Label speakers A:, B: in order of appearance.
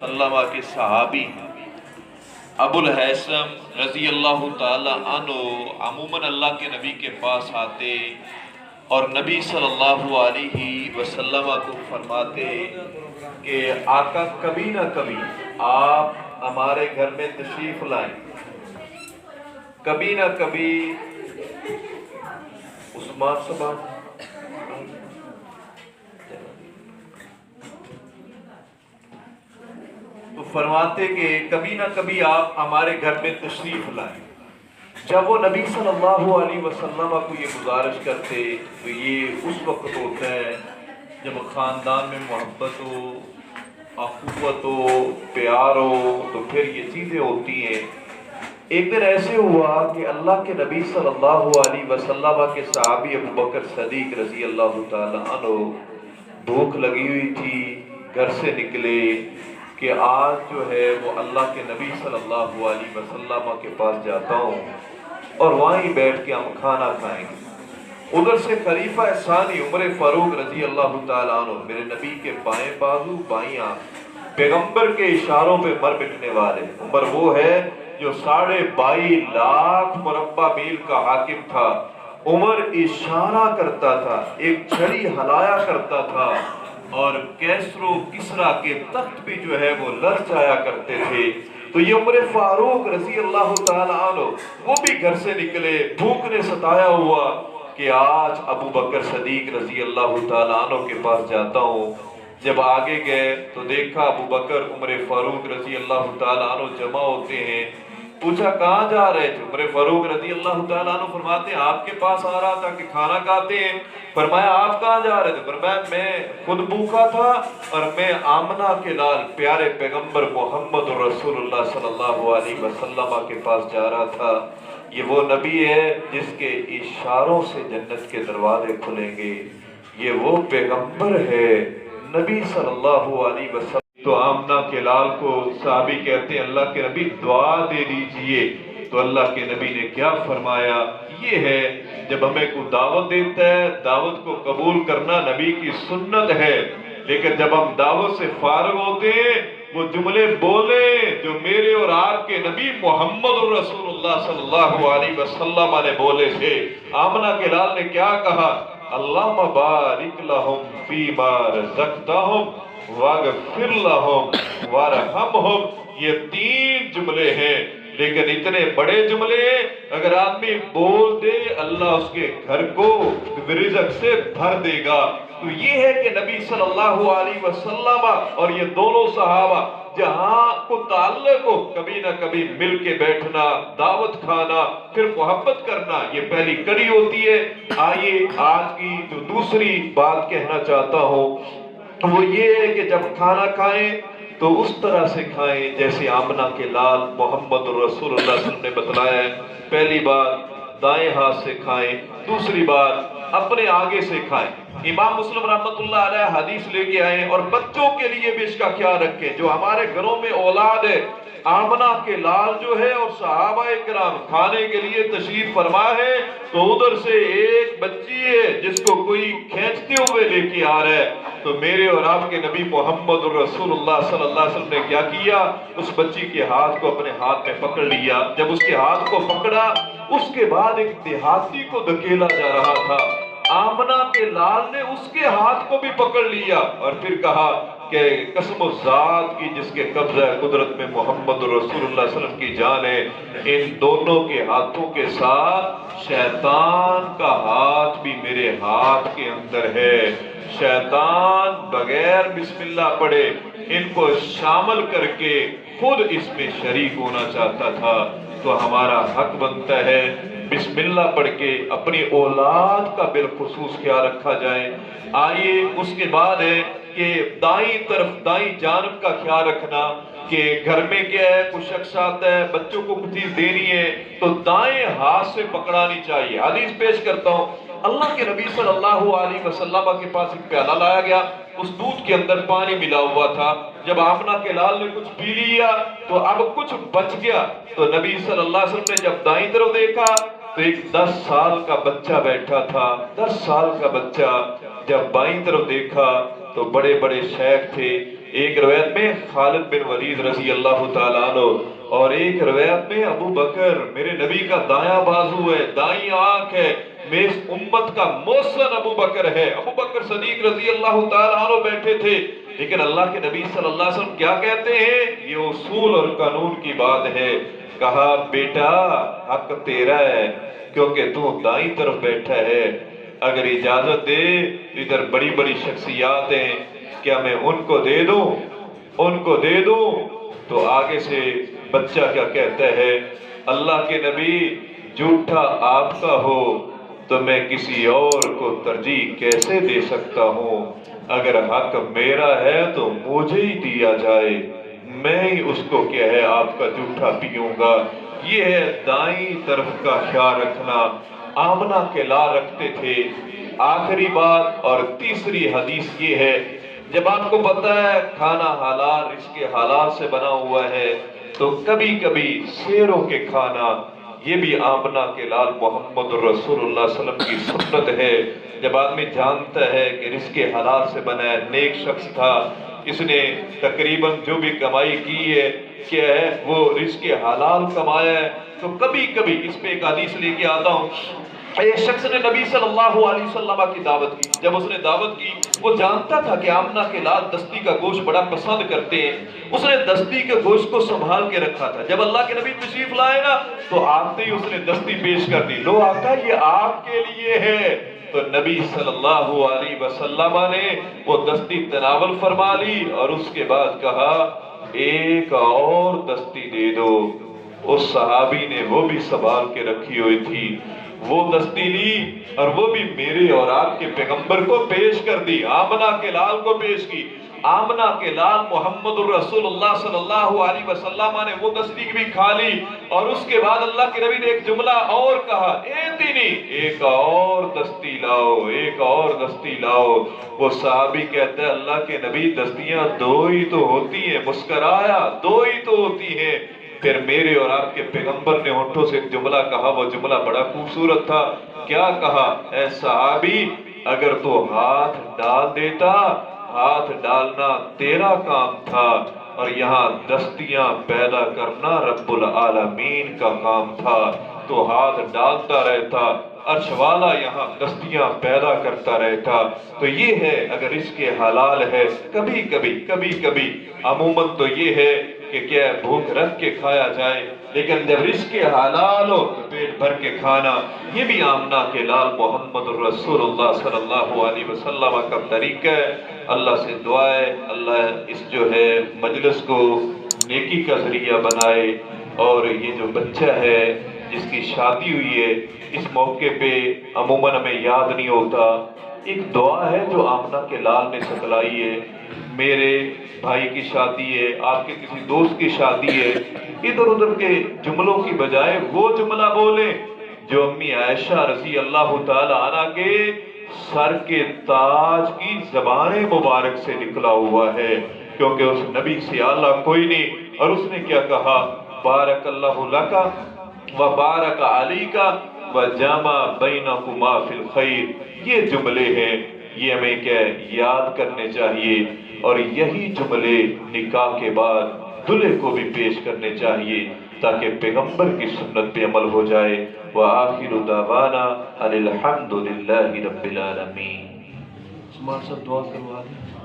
A: वसल्लम के सहाबी हैं अबुल हैसम रज़ी अल्लाह ताला अन्हु अमूमन अल्लाह के नबी के पास आते और नबी सल्लल्लाहु अलैहि वसल्लम को फरमाते कि आका कभी ना कभी आप हमारे घर में तशरीफ़ लाएं, कभी ना कभी उस्मान साहब तो फरमाते कि कभी ना कभी आप हमारे घर में तशरीफ़ लाएं। जब वो नबी सल्लल्लाहु अलैहि वसल्लम को ये गुजारिश करते तो ये उस वक्त होता है जब ख़ानदान में मोहब्बत हो, अख़ुवत हो, प्यार हो, तो फिर ये चीज़ें होती हैं। एक दिन ऐसे हुआ कि अल्लाह के नबी सल्लल्लाहु अलैहि वसल्लम के सहाबी अबू बकर सदीक रज़ी अल्लाह ताला अन्हु भूख लगी हुई थी, घर से निकले कि आज जो है वो अल्लाह के नबी सल्लल्लाहु अलैहि वसल्लम के पास जाता हूँ और वहीं बैठ के हम खाना खाएंगे। उधर से खलीफा सानी उमर फारूक रजी अल्लाह ताला अन्हु, मेरे नबी के बाएं बाजू बाईं आंख, पैगंबर के इशारों पे मर मिटने वाले। उमर वो है जो 22.5 लाख मुरब्बा मील का हाकिम था। उमर इशारा करता था, एक छड़ी हलाया करता था और कैसरो किसरा के तख्त भी जो है वो ललचाया करते थे। तो ये उमर फारूक रजी अल्लाह ताला अन्हु वो भी घर से निकले, भूख ने सताया हुआ कि आज अबू बकर सदीक रजी अल्लाह ताला अन्हु के पास जाता हूँ। जब आगे गए तो देखा अबू बकर उमर फारूक रजी अल्लाह ताला अन्हु जमा होते हैं। पूछा कहाँ जा रहे थे? उमर फारूक रजी अल्लाह ताला अन्हु फरमाते हैं आपके पास आ रहा था कि खाना खाते हैं। फरमाया आप कहाँ जा रहे थे? फरमाया मैं खुद भूखा था और मैं आमना के लाल प्यारे पैगंबर मोहम्मद रसूलुल्लाह सल्लल्लाहु अलैहि वसल्लम के पास जा रहा था। ये वो नबी है जिसके इशारों से जन्नत के दरवाजे खुलेंगे। ये वो पैगंबर है नबी सल्लल्लाहु अलैहि वसल्लम। तो आमना के लाल को साहबी कहते हैं अल्लाह के नबी दुआ दे दीजिए। तो अल्लाह के नबी ने क्या फरमाया? ये है जब हमें कोई दावत देता है, दावत को कबूल करना नबी की सुन्नत है, लेकिन जब हम दावत से फारग होते हैं वो जुमले बोले जो मेरे और आपके नबी मोहम्मद रसूलुल्लाह सल्लल्लाहु अलैहि वसल्लम ने बोले थे। आमना के लाल ने क्या कहा? अल्लाहुम्मा बारिक लहुम फीमा रज़क़तहुम वग़फ़िर लहुम वरहमहुम। ये 3 जुमले हैं, लेकिन इतने बड़े जुमले अगर आदमी बोल दे अल्लाह उसके घर को रिज़्क़ से भर देगा। तो ये है कि नबी सल्लल्लाहु अलैहि वसल्लम और ये दोनों सहाबा जहाँ को ताल्लुक हो, कभी ना कभी मिल के बैठना, दावत खाना, फिर मोहब्बत करना, ये पहली कड़ी होती है। आइए आज की जो दूसरी बात कहना चाहता हूँ वो ये है कि जब खाना खाएं तो उस तरह से खाएं जैसे आमना के लाल मोहम्मद रसूलुल्लाह सल्लल्लाहु अलैहि वसल्लम ने बताया है। पहली बात दाएं हाथ से खाएं, दूसरी बात अपने आगे से खाएं। इमाम मुस्लिम रहमतुल्लाह अलैह हदीस लेके आए और बच्चों के लिए भी इसका ख्याल रखें। जो हमारे घरों में औलाद है, आमना के लाल जो है और सहाबाए किराम खाने के लिए तशरीफ फरमा है, तो उधर से एक बच्ची है जिसको कोई खींचते हुए लेके आ रहा है। तो मेरे और आपके नबी मोहम्मद रसूलुल्लाह सल्लल्लाहु अलैहि वसल्लम ने क्या किया? उस बच्ची के हाथ को अपने हाथ में पकड़ लिया। जब उसके हाथ को पकड़ा उसके बाद एक देहाती को धकेला जा रहा था। आमना के लाल ने उसके हाथ को भी पकड़ लिया और फिर कहा कि कसम ज़ात की जिसके कब्ज़ा कुदरत में मोहम्मद रसूलुल्लाह सल्लल्लाहु अलैहि वसल्लम की जान है, इन दोनों के हाथों के साथ शैतान का हाथ भी मेरे हाथ के अंदर है। शैतान बगैर बिस्मिल्लाह पढ़े इनको शामिल करके खुद इसमें शरीक होना चाहता था। तो हमारा हक बनता है बिस्मिल्लाह पढ़ के अपनी औलाद का बिलखुसूस ख्याल रखा जाए। आइए उसके बाद है कि दाईं तरफ दाईं जानब का ख्याल रखना कि घर में क्या है, कुछ शख्स आता है बच्चों को कुछ चीज देनी है तो दाएं हाथ से पकड़ानी चाहिए। हदीस पेश करता हूँ, अल्लाह के नबी सल्लल्लाहु अलैहि वसल्लम के पास एक प्याला लाया गया, उस दूध के अंदर पानी मिला हुआ था। जब आमना के लाल ने कुछ पी लिया तो अब कुछ बच गया। तो नबी सल्लल्लाहु अलैहि वसल्लम ने जब दाईं तरफ देखा तो एक 10 साल का बच्चा बैठा था। 10 साल का बच्चा। जब बाईं तरफ देखा तो बड़े बड़े शेख थे, ایک روایت میں خالد بن ولید رضی اللہ تعالیٰ عنہ، اور ایک روایت میں ابو بکر میرے نبی کا دایاں بازو ہے، دائیں آنکھ ہے، میں اس امت کا محسن ابو بکر ہے۔ ابو بکر صدیق رضی اللہ تعالیٰ عنہ بیٹھے تھے، لیکن اللہ کے نبی صلی اللہ علیہ وسلم کیا کہتے ہیں؟ یہ اصول اور قانون کی بات ہے۔ کہا بیٹا حق تیرا ہے کیونکہ تو دائیں طرف بیٹھا ہے، اگر اجازت دے ادھر بڑی بڑی شخصیات ہیں، کیا میں ان کو دے دوں؟ ان کو دے دوں؟ تو آگے سے بچہ کیا کہتا ہے؟ اللہ کے نبی جھوٹا آپ کا ہو تو میں کسی اور کو ترجیح کیسے دے سکتا ہوں؟ اگر حق میرا ہے تو مجھے ہی دیا جائے، میں ہی اس کو کیا ہے آپ کا جھوٹا پیوں گا۔ یہ ہے دائیں طرف کا خیال رکھنا۔ آمنہ کے لا رکھتے تھے۔ آخری بات اور تیسری حدیث یہ ہے، جب آپ کو پتا ہے کھانا حلال رزق حلال سے بنا ہوا ہے تو کبھی کبھی شیروں کے کھانا، یہ بھی آمنہ کے لال محمد رسول اللہ صلی اللہ علیہ وسلم کی سنت ہے۔ جب آدمی جانتا ہے کہ رزق حلال سے بنا ہے، نیک شخص تھا، اس نے تقریباً جو بھی کمائی کی ہے کیا ہے وہ رزق حلال کمایا ہے، تو کبھی کبھی اس پہ ایک حدیث لے کے آتا ہوں۔ ایک شخص نے نبی صلی اللہ علیہ وسلم کی دعوت کی۔ جب اس نے دعوت کی، وہ جانتا تھا کہ آمنہ کے لال دستی کا گوشت بڑا پسند کرتے ہیں، اس نے دستی کے گوشت کو سنبھال کے رکھا تھا۔ جب اللہ کے نبی تشریف لائے نا تو آتے ہی اس نے دستی پیش کر دی، لو آقا یہ آپ کے لیے ہے۔ تو نبی صلی اللہ علیہ وسلم نے وہ دستی تناول فرما لی اور اس کے بعد کہا ایک اور دستی دے دو۔ اس صحابی نے وہ بھی سنبھال کے رکھی ہوئی تھی، وہ دستی لی اور وہ بھی میرے اور آپ کے پیغمبر کو پیش کر دی، آمنہ کے لال کو پیش کی۔ آمنہ کے لال محمد الرسول اللہ صلی اللہ علیہ وسلم نے وہ دستی بھی کھا لی، اور اس کے بعد اللہ کے نبی نے ایک جملہ اور کہا، ایک اور دستی لاؤ، ایک اور دستی لاؤ۔ وہ صحابی کہتا ہے اللہ کے نبی دستیاں دو ہی تو ہوتی ہیں، مسکرایا، دو ہی تو ہوتی ہیں۔ پھر میرے اور آپ کے پیغمبر نے ہونٹوں سے ایک جملہ کہا، وہ جملہ بڑا خوبصورت تھا۔ کیا کہا؟ اے صحابی اگر تو ہاتھ ڈال دیتا، ہاتھ ڈالنا تیرا کام تھا، اور یہاں دستیاں پیدا کرنا رب العالمین کا کام تھا، تو ہاتھ ڈالتا رہتا، عرش والا یہاں دستیاں پیدا کرتا رہتا۔ تو یہ ہے اگر رزق حلال ہے، کبھی کبھی عموماً تو یہ ہے کہ کیا بھوک رکھ کے کھایا جائے، لیکن جب رزق حلال ہو تو پیٹ بھر کے کھانا، یہ بھی آمنہ کے لال محمد رسول اللہ صلی اللہ علیہ وسلم کا طریقہ ہے۔ اللہ سے دعا ہے اللہ اس جو ہے مجلس کو نیکی کا ذریعہ بنائے، اور یہ جو بچہ ہے جس کی شادی ہوئی ہے اس موقع پہ عموماً ہمیں یاد نہیں ہوتا، ایک دعا ہے جو آمنہ کے لال نے سکھلائی ہے۔ میرے بھائی کی شادی ہے، آپ کے کسی دوست کی شادی ہے، ادھر ادھر کے جملوں کی بجائے وہ جملہ بولیں جو امی عائشہ رضی اللہ تعالی عنہ کے سر کے تاج کی زبان مبارک سے نکلا ہوا ہے، کیونکہ اس نبی سے اعلیٰ کوئی نہیں۔ اور اس نے کیا کہا؟ بارک اللہ لکا و بارک علیکا و جمع بینکما فی الخیر۔ یہ جملے ہیں، یہ ہمیں کیا یاد کرنے چاہیے، اور یہی جملے نکاح کے بعد دلہے کو بھی پیش کرنے چاہیے تاکہ پیغمبر کی سنت پہ عمل ہو جائے۔ وآخر دعوانا الحمد للہ رب العالمین۔ عثمان صاحب دعا کروا دیں۔